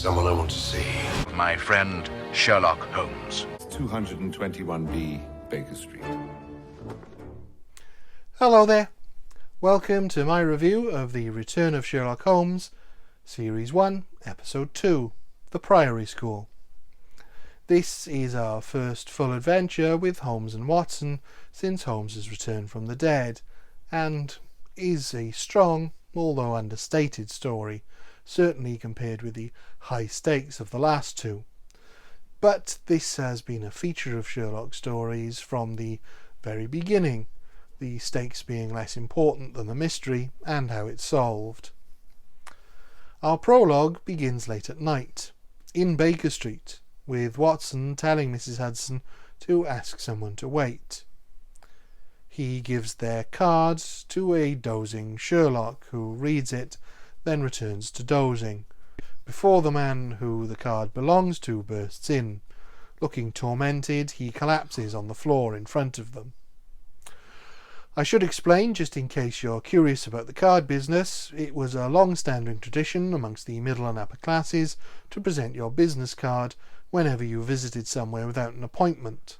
Someone I want to see. My friend Sherlock Holmes. 221B Baker Street. Hello there. Welcome to my review of The Return of Sherlock Holmes, Series 1, Episode 2, The Priory School. This is our first full adventure with Holmes and Watson since Holmes has returned from the dead, and is a strong, although understated story, certainly compared with the high stakes of the last two. But this has been a feature of Sherlock stories from the very beginning, the stakes being less important than the mystery and how it's solved. Our prologue begins late at night, in Baker Street, with Watson telling Mrs. Hudson to ask someone to wait. He gives their card to a dozing Sherlock, who reads it, then returns to dozing, before the man who the card belongs to bursts in. Looking tormented, he collapses on the floor in front of them. I should explain, just in case you're curious about the card business, it was a long-standing tradition amongst the middle and upper classes to present your business card whenever you visited somewhere without an appointment.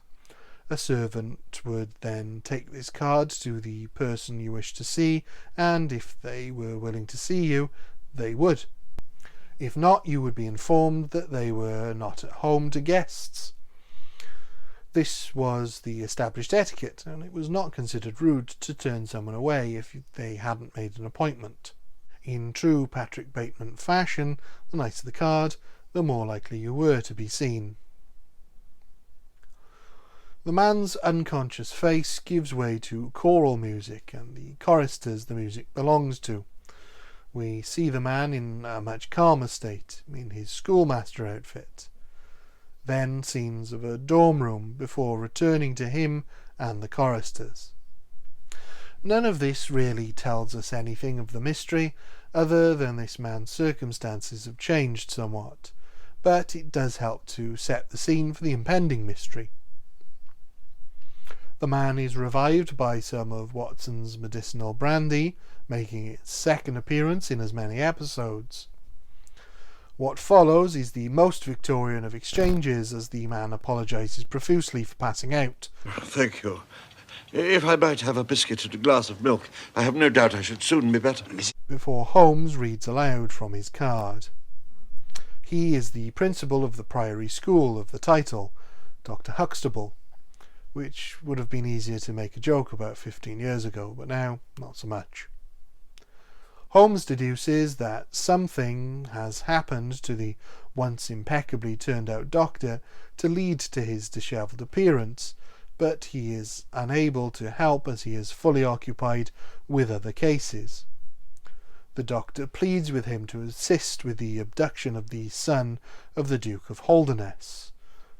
A servant would then take this card to the person you wish to see, and if they were willing to see you, they would. If not, you would be informed that they were not at home to guests. This was the established etiquette, and it was not considered rude to turn someone away if they hadn't made an appointment. In true Patrick Bateman fashion, the nicer the card, the more likely you were to be seen. The man's unconscious face gives way to choral music and the choristers the music belongs to. We see the man in a much calmer state, in his schoolmaster outfit. Then scenes of a dorm room before returning to him and the choristers. None of this really tells us anything of the mystery, other than this man's circumstances have changed somewhat, but it does help to set the scene for the impending mystery. The man is revived by some of Watson's medicinal brandy, making its second appearance in as many episodes. What follows is the most Victorian of exchanges, as the man apologises profusely for passing out. Thank you. If I might have a biscuit and a glass of milk, I have no doubt I should soon be better. Before Holmes reads aloud from his card. He is the principal of the Priory School of the title, Dr. Huxtable, which would have been easier to make a joke about 15 years ago, but now not so much. Holmes deduces that something has happened to the once impeccably turned out doctor to lead to his dishevelled appearance, but he is unable to help as he is fully occupied with other cases. The doctor pleads with him to assist with the abduction of the son of the Duke of Holderness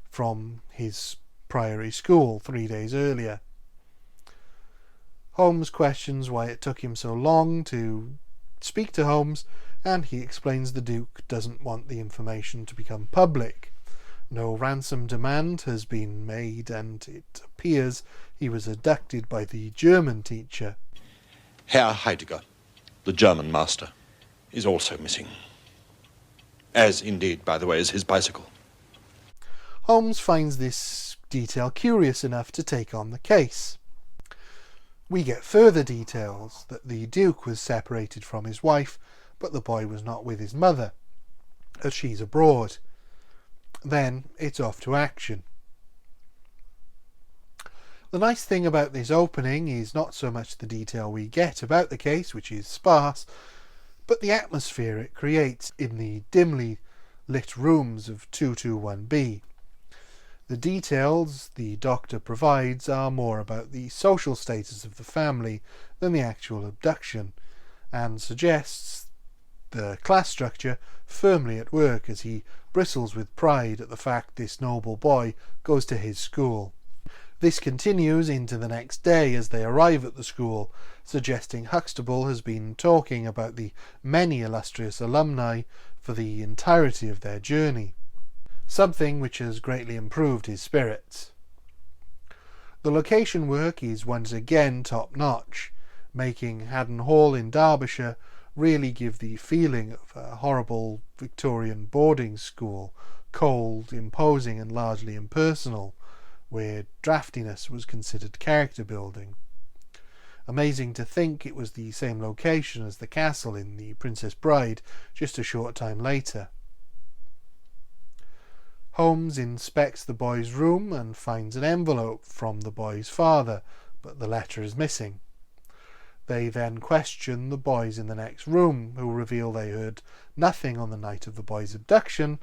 from his Priory School 3 days earlier. Holmes questions why it took him so long to speak to Holmes, and he explains the Duke doesn't want the information to become public. No ransom demand has been made, and it appears he was abducted by the German teacher. Herr Heidegger, the German master, is also missing. As indeed, by the way, is his bicycle. Holmes finds this detail curious enough to take on the case. We get further details that the Duke was separated from his wife, but the boy was not with his mother, as she's abroad. Then it's off to action. The nice thing about this opening is not so much the detail we get about the case, which is sparse, but the atmosphere it creates in the dimly lit rooms of 221B. The details the doctor provides are more about the social status of the family than the actual abduction, and suggests the class structure firmly at work as he bristles with pride at the fact this noble boy goes to his school. This continues into the next day as they arrive at the school, suggesting Huxtable has been talking about the many illustrious alumni for the entirety of their journey, something which has greatly improved his spirits. The location work is once again top-notch, making Haddon Hall in Derbyshire really give the feeling of a horrible Victorian boarding school, cold, imposing and largely impersonal, where draftiness was considered character building. Amazing to think it was the same location as the castle in The Princess Bride, just a short time later. Holmes inspects the boy's room and finds an envelope from the boy's father, but the letter is missing. They then question the boys in the next room, who reveal they heard nothing on the night of the boy's abduction,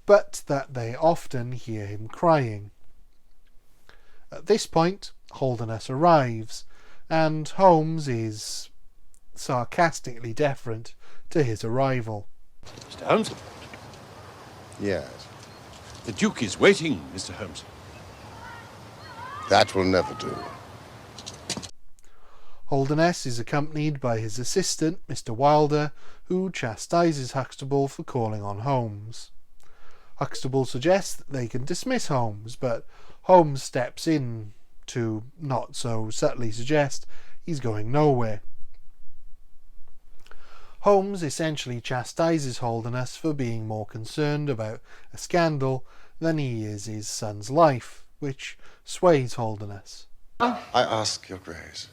but that they often hear him crying. At this point, Holderness arrives, and Holmes is sarcastically deferent to his arrival. Mr. Holmes? Yes. The Duke is waiting, Mr. Holmes. That will never do. Holderness is accompanied by his assistant, Mr. Wilder, who chastises Huxtable for calling on Holmes. Huxtable suggests that they can dismiss Holmes, but Holmes steps in to not so subtly suggest he's going nowhere. Holmes essentially chastises Holderness for being more concerned about a scandal than he is his son's life, which sways Holderness. I ask your grace,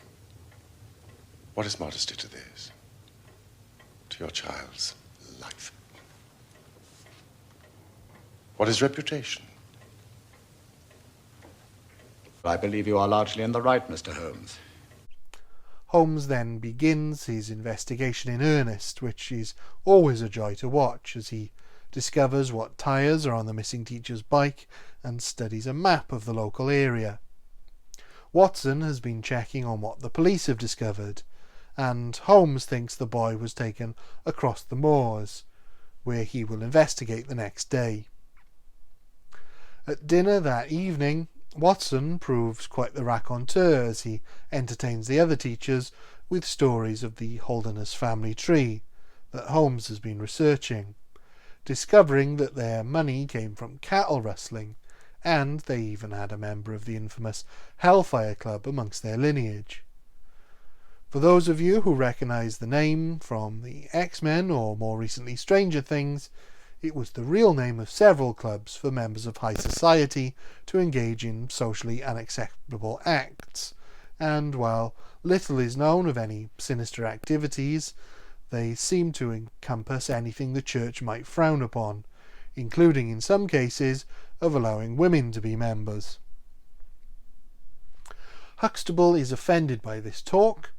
what is modesty to this? To your child's life? What is reputation? I believe you are largely in the right, Mr. Holmes. Holmes then begins his investigation in earnest, which is always a joy to watch, as he discovers what tyres are on the missing teacher's bike and studies a map of the local area. Watson has been checking on what the police have discovered, and Holmes thinks the boy was taken across the moors, where he will investigate the next day. At dinner that evening, Watson proves quite the raconteur as he entertains the other teachers with stories of the Holderness family tree that Holmes has been researching, discovering that their money came from cattle rustling, and they even had a member of the infamous Hellfire Club amongst their lineage. For those of you who recognise the name from the X-Men or more recently Stranger Things, it was the real name of several clubs for members of high society to engage in socially unacceptable acts, and while little is known of any sinister activities, they seem to encompass anything the church might frown upon, including in some cases of allowing women to be members. Huxtable is offended by this talk,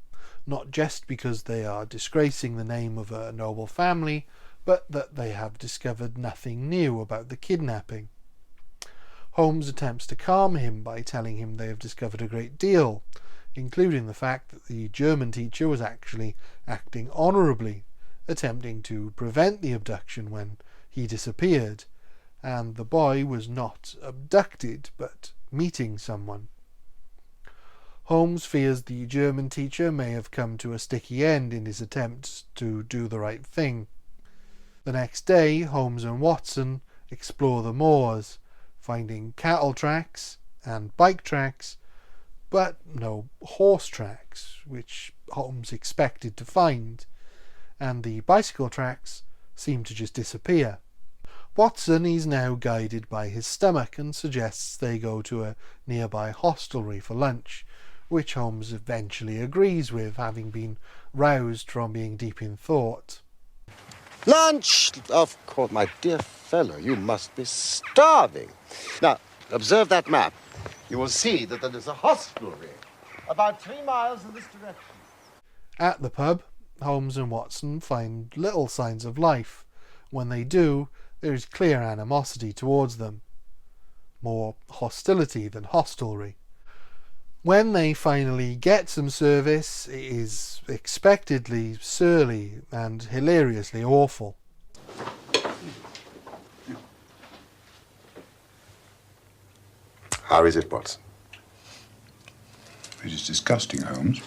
not just because they are disgracing the name of a noble family, but that they have discovered nothing new about the kidnapping. Holmes attempts to calm him by telling him they have discovered a great deal, including the fact that the German teacher was actually acting honourably, attempting to prevent the abduction when he disappeared, and the boy was not abducted but meeting someone. Holmes fears the German teacher may have come to a sticky end in his attempts to do the right thing. The next day, Holmes and Watson explore the moors, finding cattle tracks and bike tracks, but no horse tracks, which Holmes expected to find, and the bicycle tracks seem to just disappear. Watson is now guided by his stomach and suggests they go to a nearby hostelry for lunch, which Holmes eventually agrees with, having been roused from being deep in thought. Lunch! Of course, my dear fellow, you must be starving. Now, observe that map. You will see that there is a hostelry about 3 miles in this direction. At the pub, Holmes and Watson find little signs of life. When they do, there is clear animosity towards them. More hostility than hostelry. When they finally get some service, it is expectedly surly and hilariously awful. How is it, Watson? It is disgusting, Holmes.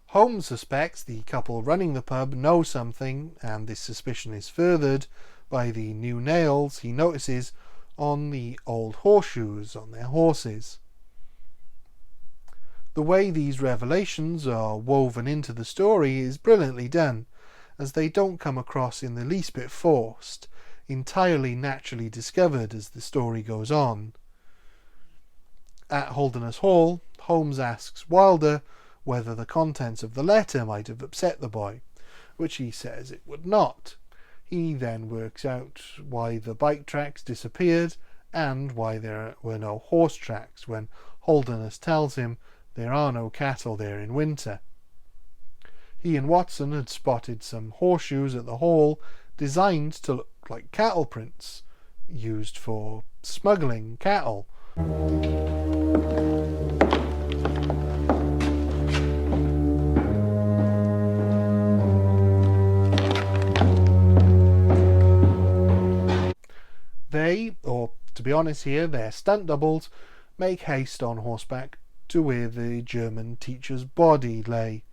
Holmes suspects the couple running the pub know something, and this suspicion is furthered by the new nails he notices on the old horseshoes on their horses. The way these revelations are woven into the story is brilliantly done, as they don't come across in the least bit forced, entirely naturally discovered as the story goes on. At Holderness Hall, Holmes asks Wilder whether the contents of the letter might have upset the boy, which he says it would not. He then works out why the bike tracks disappeared and why there were no horse tracks when Holderness tells him there are no cattle there in winter. He and Watson had spotted some horseshoes at the hall designed to look like cattle prints, used for smuggling cattle. They, or to be honest here, their stunt doubles, make haste on horseback to where the German teacher's body lay.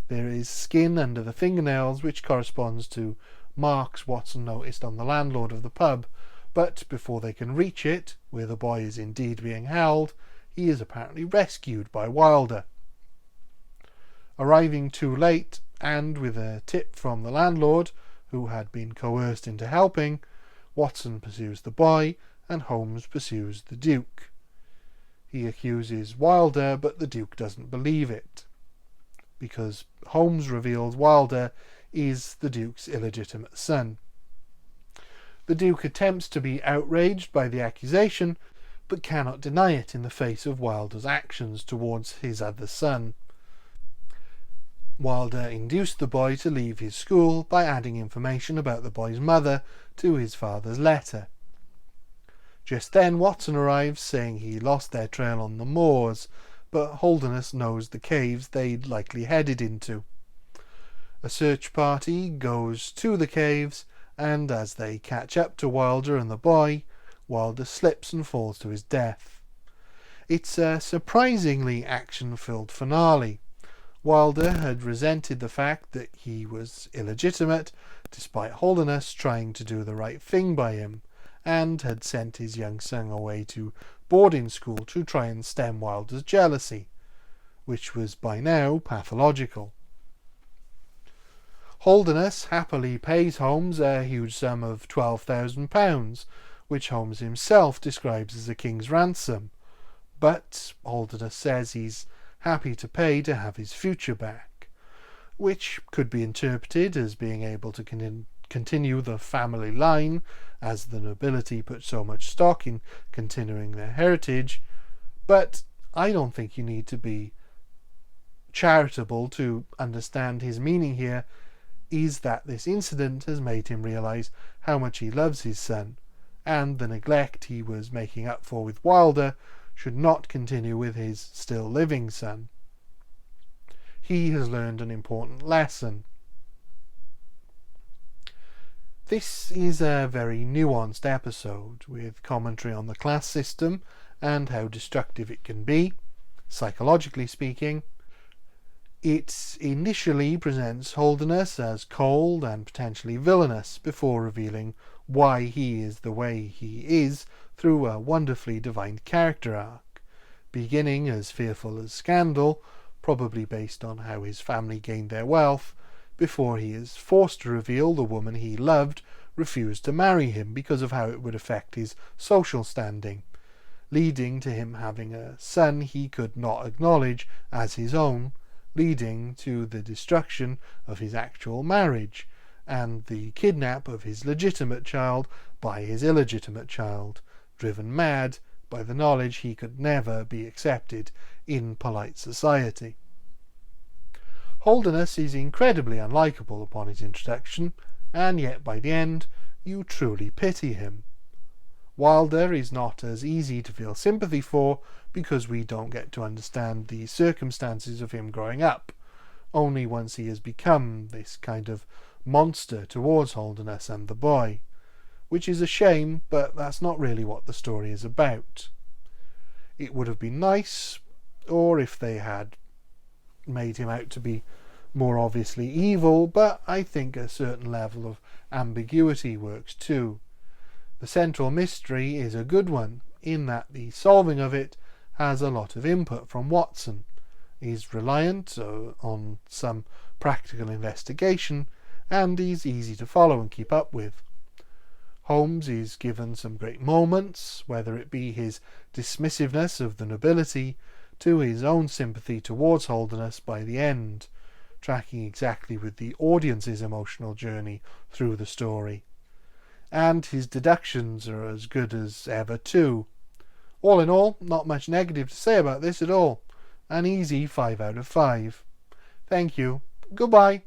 There is skin under the fingernails which corresponds to marks Watson noticed on the landlord of the pub, but before they can reach it, where the boy is indeed being held, he is apparently rescued by Wilder. Arriving too late, and with a tip from the landlord, who had been coerced into helping, Watson pursues the boy, and Holmes pursues the Duke. He accuses Wilder, but the Duke doesn't believe it, because Holmes reveals Wilder is the Duke's illegitimate son. The Duke attempts to be outraged by the accusation, but cannot deny it in the face of Wilder's actions towards his other son. Wilder induced the boy to leave his school by adding information about the boy's mother to his father's letter. Just then Watson arrives, saying he lost their trail on the moors, but Holderness knows the caves they'd likely headed into. A search party goes to the caves, and as they catch up to Wilder and the boy, Wilder slips and falls to his death. It's a surprisingly action-filled finale. Wilder had resented the fact that he was illegitimate, despite Holderness trying to do the right thing by him, and had sent his young son away to boarding school to try and stem Wilder's jealousy, which was by now pathological. Holderness happily pays Holmes a huge sum of £12,000, which Holmes himself describes as a king's ransom, but Holderness says he's happy to pay to have his future back, which could be interpreted as being able to continue the family line, as the nobility put so much stock in continuing their heritage, but I don't think you need to be charitable to understand his meaning here is that this incident has made him realise how much he loves his son, and the neglect he was making up for with Wilder should not continue with his still living son. He has learned an important lesson. This is a very nuanced episode, with commentary on the class system and how destructive it can be, psychologically speaking. It initially presents Holderness as cold and potentially villainous, before revealing why he is the way he is through a wonderfully defined character arc, beginning as fearful as scandal, probably based on how his family gained their wealth, before he is forced to reveal the woman he loved refused to marry him because of how it would affect his social standing, leading to him having a son he could not acknowledge as his own, leading to the destruction of his actual marriage and the kidnap of his legitimate child by his illegitimate child, driven mad by the knowledge he could never be accepted in polite society. Holderness is incredibly unlikable upon his introduction, and yet by the end you truly pity him. Wilder is not as easy to feel sympathy for because we don't get to understand the circumstances of him growing up, only once he has become this kind of monster towards Holderness and the boy, which is a shame, but that's not really what the story is about. It would have been nice, or if they had made him out to be more obviously evil, but I think a certain level of ambiguity works too. The central mystery is a good one, in that the solving of it has a lot of input from Watson, He's reliant on some practical investigation, and he's easy to follow and keep up with. Holmes is given some great moments, whether it be his dismissiveness of the nobility to his own sympathy towards Holderness by the end, tracking exactly with the audience's emotional journey through the story. And his deductions are as good as ever too. All in all, not much negative to say about this at all. An easy 5 out of 5. Thank you. Goodbye.